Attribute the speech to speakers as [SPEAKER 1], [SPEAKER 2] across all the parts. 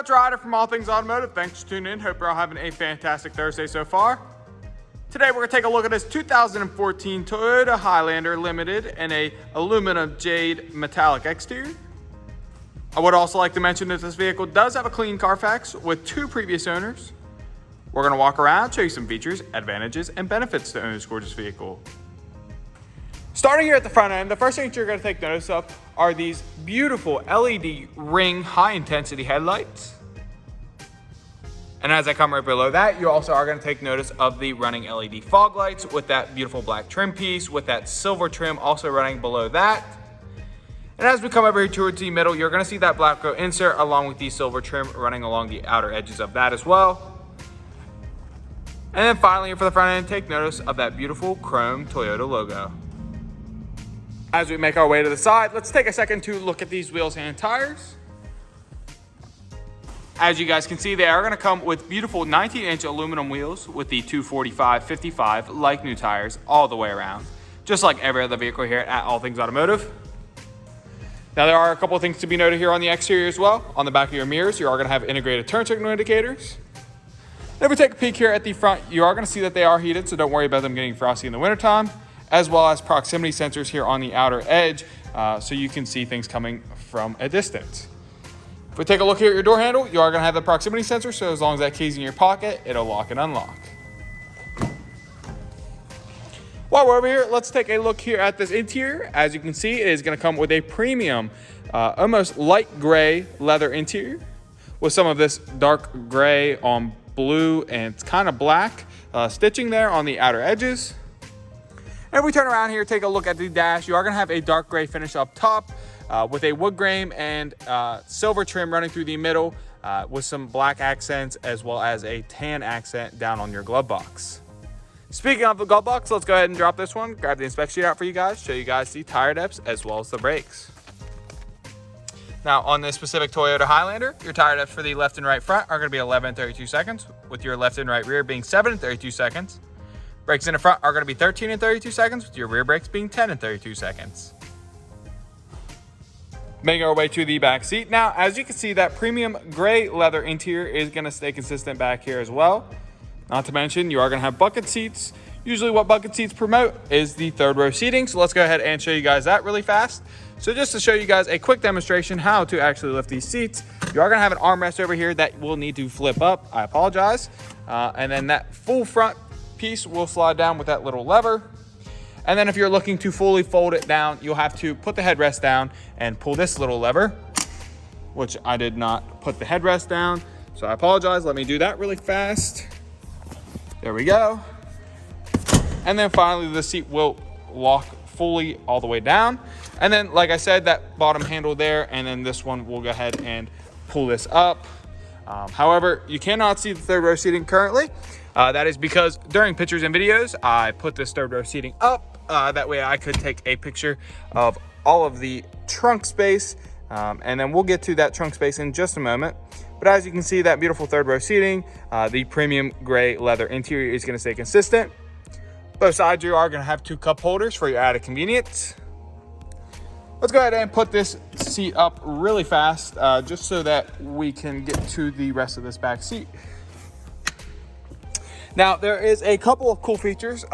[SPEAKER 1] Couch Rider from All Things Automotive. Thanks for tuning in. Hope you're all having a fantastic Thursday so far. Today we're going to take a look at this 2014 Toyota Highlander Limited in a aluminum jade metallic exterior. I would also like to mention that this vehicle does have a clean CARFAX with 2 previous owners. We're going to walk around, show you some features, advantages, and benefits to own this gorgeous vehicle. Starting here at the front end, the first thing that you're going to take notice of are these beautiful LED ring high-intensity headlights. And as I come right below that, you also are going to take notice of the running LED fog lights with that beautiful black trim piece, with that silver trim also running below that. And as we come over here towards the middle, you're going to see that black Blackgo insert along with the silver trim running along the outer edges of that as well. And then finally, for the front end, take notice of that beautiful chrome Toyota logo. As we make our way to the side, let's take a second to look at these wheels and tires. As you guys can see, they are going to come with beautiful 19-inch aluminum wheels with the 245/55 like new tires all the way around, just like every other vehicle here at All Things Automotive. Now, there are a couple of things to be noted here on the exterior as well. On the back of your mirrors, you are going to have integrated turn signal indicators. If we take a peek here at the front, you are going to see that they are heated, so don't worry about them getting frosty in the wintertime, as well as proximity sensors here on the outer edge, so you can see things coming from a distance. If we take a look here at your door handle, you are going to have the proximity sensor, so as long as that key's in your pocket, it'll lock and unlock. While we're over here, let's take a look here at this interior. As you can see, it is going to come with a premium, almost light gray leather interior with some of this dark gray on blue and it's kind of black stitching there on the outer edges. And if we turn around here, take a look at the dash, you are going to have a dark gray finish up top with a wood grain and silver trim running through the middle with some black accents as well as a tan accent down on your glove box. Speaking of the glove box, let's go ahead and drop this one, grab the inspection sheet out for you guys, show you guys the tire depths as well as the brakes. Now, on this specific Toyota Highlander, your tire depths for the left and right front are going to be 11 and 32 seconds, with your left and right rear being 7 and 32 seconds. Brakes in the front are going to be 13 and 32 seconds, with your rear brakes being 10 and 32 seconds. Making our way to the back seat. Now, as you can see, that premium gray leather interior is going to stay consistent back here as well. Not to mention, you are going to have bucket seats. Usually what bucket seats promote is the third row seating. So let's go ahead and show you guys that really fast. So just to show you guys a quick demonstration how to actually lift these seats, you are going to have an armrest over here that will need to flip up. I apologize. And then that full front piece will slide down with that little lever. And then if you're looking to fully fold it down, you'll have to put the headrest down and pull this little lever, which I did not put the headrest down. So I apologize. Let me do that really fast. There we go. And then finally, the seat will lock fully all the way down. And then, like I said, that bottom handle there, and then this one will go ahead and pull this up. However, you cannot see the third row seating currently. That is because during pictures and videos, I put this third row seating up. That way I could take a picture of all of the trunk space. And then we'll get to that trunk space in just a moment. But as you can see, that beautiful third row seating, the premium gray leather interior is going to stay consistent. Both sides, you are going to have 2 cup holders for your added convenience. Let's go ahead and put this seat up really fast, just so that we can get to the rest of this back seat. Now, there is a couple of cool features.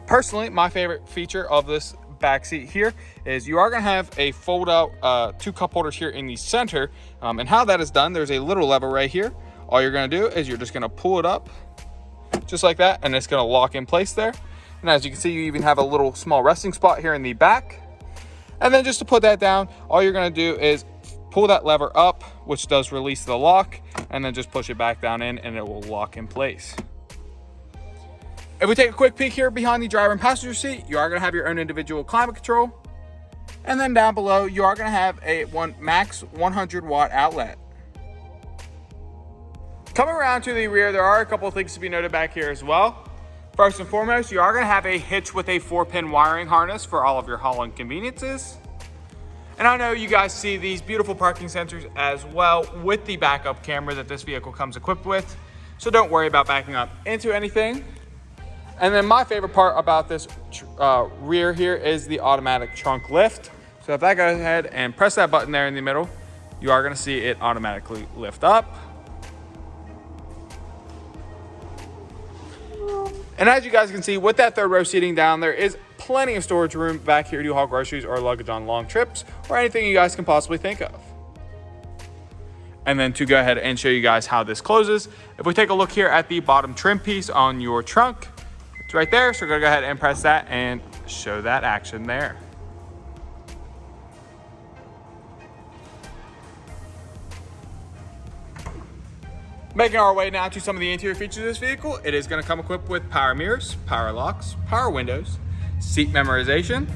[SPEAKER 1] Personally, my favorite feature of this back seat here is you are going to have a fold out 2 cup holders here in the center. And how that is done, there's a little lever right here. All you're going to do is you're just going to pull it up just like that, and it's going to lock in place there. And as you can see, you even have a little small resting spot here in the back. And then just to put that down, all you're going to do is pull that lever up, which does release the lock, and then just push it back down in and it will lock in place. If we take a quick peek here behind the driver and passenger seat, you are going to have your own individual climate control. And then down below, you are going to have a max 100 watt outlet. Coming around to the rear, there are a couple of things to be noted back here as well. First and foremost, you are going to have a hitch with a 4-pin wiring harness for all of your hauling conveniences. And I know you guys see these beautiful parking sensors as well with the backup camera that this vehicle comes equipped with. So don't worry about backing up into anything. And then my favorite part about this rear here is the automatic trunk lift. So if I go ahead and press that button there in the middle, you are going to see it automatically lift up. And as you guys can see, with that third row seating down, there is plenty of storage room back here to haul groceries or luggage on long trips or anything you guys can possibly think of. And then to go ahead and show you guys how this closes, if we take a look here at the bottom trim piece on your trunk, it's right there. So we're gonna go ahead and press that and show that action there. Making our way now to some of the interior features of this vehicle, it is going to come equipped with power mirrors, power locks, power windows, seat memorization,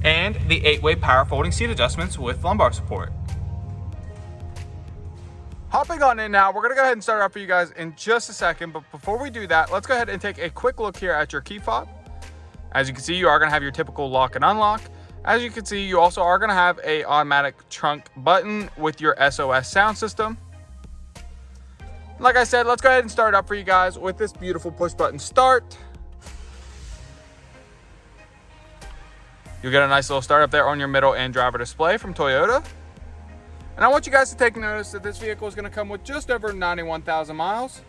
[SPEAKER 1] and the 8-way power folding seat adjustments with lumbar support. Hopping on in now, we're going to go ahead and start it up for you guys in just a second, but before we do that, let's go ahead and take a quick look here at your key fob. As you can see, you are going to have your typical lock and unlock. As you can see, you also are going to have a automatic trunk button with your SOS sound system. Like I said, let's go ahead and start it up for you guys with this beautiful push button start. You'll get a nice little start up there on your middle and driver display from Toyota. And I want you guys to take notice that this vehicle is going to come with just over 91,000 miles.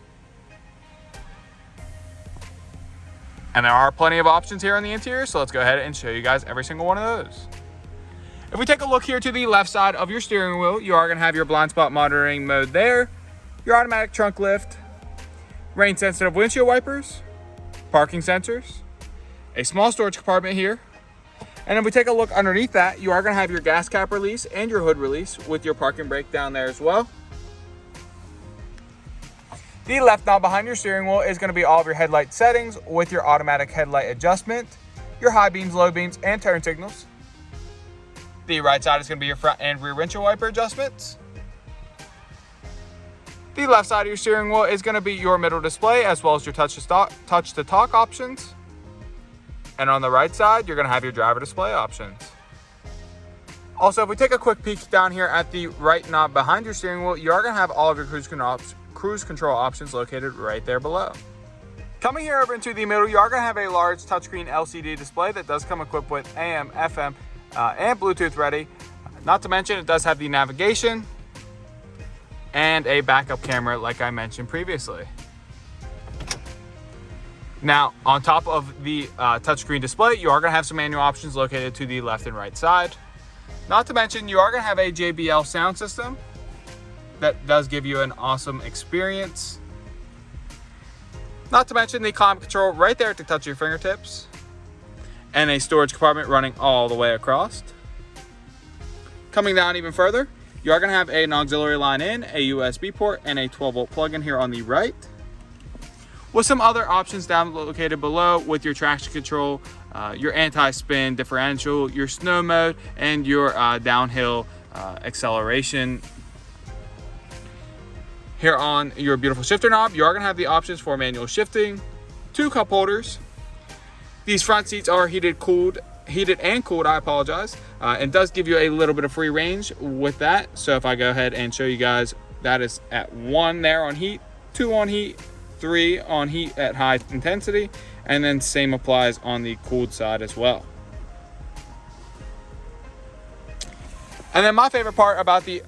[SPEAKER 1] And there are plenty of options here on the interior, so let's go ahead and show you guys every single one of those. If we take a look here to the left side of your steering wheel, you are going to have your blind spot monitoring mode there, your automatic trunk lift, rain sensitive windshield wipers, parking sensors, a small storage compartment here. And if we take a look underneath that, you are going to have your gas cap release and your hood release with your parking brake down there as well. The left knob behind your steering wheel is going to be all of your headlight settings with your automatic headlight adjustment, your high beams, low beams, and turn signals. The right side is going to be your front and rear windshield wiper adjustments. The left side of your steering wheel is going to be your middle display as well as your touch to talk options. And on the right side, you're going to have your driver display options. Also, if we take a quick peek down here at the right knob behind your steering wheel, you are going to have all of your cruise control options located right there below. Coming here over into the middle, you are going to have a large touchscreen LCD display that does come equipped with AM, FM, and Bluetooth ready. Not to mention, it does have the navigation and a backup camera like I mentioned previously. Now, on top of the touchscreen display, you are going to have some manual options located to the left and right side. Not to mention, you are going to have a JBL sound system that does give you an awesome experience. Not to mention the climate control right there at the touch of your fingertips, and a storage compartment running all the way across. Coming down even further, you are going to have an auxiliary line in, a USB port, and a 12-volt plug-in here on the right, with some other options down located below with your traction control, your anti-spin differential, your snow mode, and your downhill acceleration. Here on your beautiful shifter knob, you are going to have the options for manual shifting, 2 cup holders. These front seats are heated and cooled, and does give you a little bit of free range with that. So if I go ahead and show you guys, that is at 1 there on heat, 2 on heat, 3 on heat at high intensity, and then same applies on the cooled side as well. And then my favorite part about the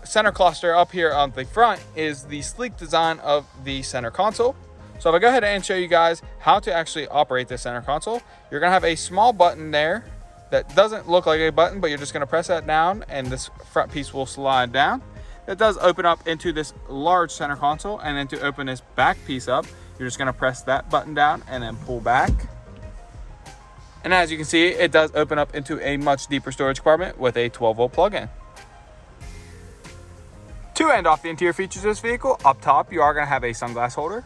[SPEAKER 1] center cluster up here on the front is the sleek design of the center console. So if I go ahead and show you guys how to actually operate the center console, you're going to have a small button there that doesn't look like a button, but you're just going to press that down and this front piece will slide down. It does open up into this large center console, and then to open this back piece up, you're just going to press that button down and then pull back. And as you can see, it does open up into a much deeper storage compartment with a 12-volt plug-in. To end off the interior features of this vehicle, up top you are going to have a sunglass holder.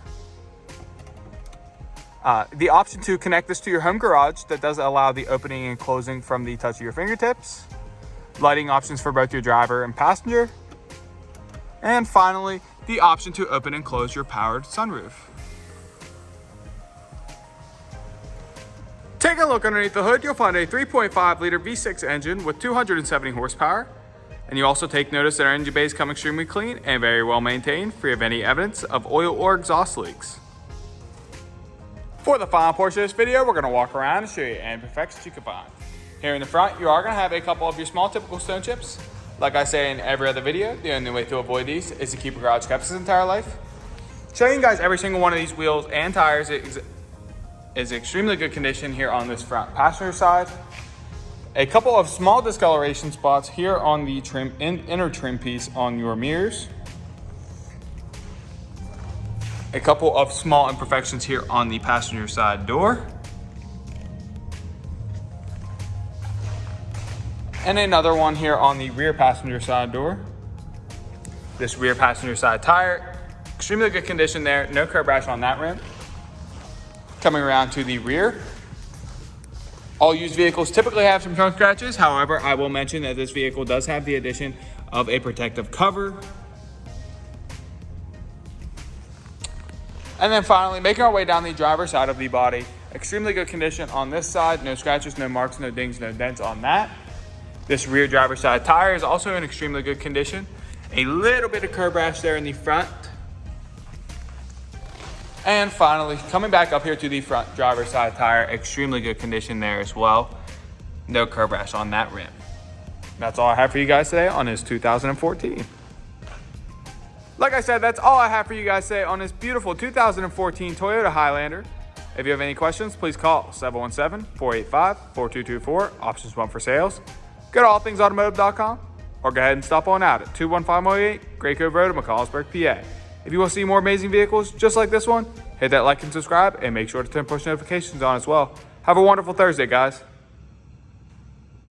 [SPEAKER 1] The option to connect this to your home garage that does allow the opening and closing from the touch of your fingertips. Lighting options for both your driver and passenger. And finally, the option to open and close your powered sunroof. Take a look underneath the hood, you'll find a 3.5 liter V6 engine with 270 horsepower. And you also take notice that our engine bays come extremely clean and very well maintained, free of any evidence of oil or exhaust leaks. For the final portion of this video, we're going to walk around and show you any imperfections you can find. Here in the front, you are going to have a couple of your small typical stone chips. Like I say in every other video, the only way to avoid these is to keep a garage kept its entire life. Showing you guys every single one of these wheels and tires is extremely good condition here on this front passenger side. A couple of small discoloration spots here on the inner trim piece on your mirrors. A couple of small imperfections here on the passenger side door. And another one here on the rear passenger side door. This rear passenger side tire, extremely good condition there. No curb rash on that rim. Coming around to the rear. All used vehicles typically have some trunk scratches. However, I will mention that this vehicle does have the addition of a protective cover. And then finally, making our way down the driver's side of the body. Extremely good condition on this side. No scratches, no marks, no dings, no dents on that. This rear driver's side tire is also in extremely good condition. A little bit of curb rash there in the front. And finally, coming back up here to the front driver's side tire, extremely good condition there as well. No curb rash on that rim. That's all I have for you guys today on this 2014. Like I said, that's all I have for you guys today on this beautiful 2014 Toyota Highlander. If you have any questions, please call 717-485-4224, options 1 for sales. Go to allthingsautomotive.com or go ahead and stop on out at 21508 Gray Cove Road in McCallsburg, PA. If you want to see more amazing vehicles just like this one, hit that like and subscribe and make sure to turn push notifications on as well. Have a wonderful Thursday, guys.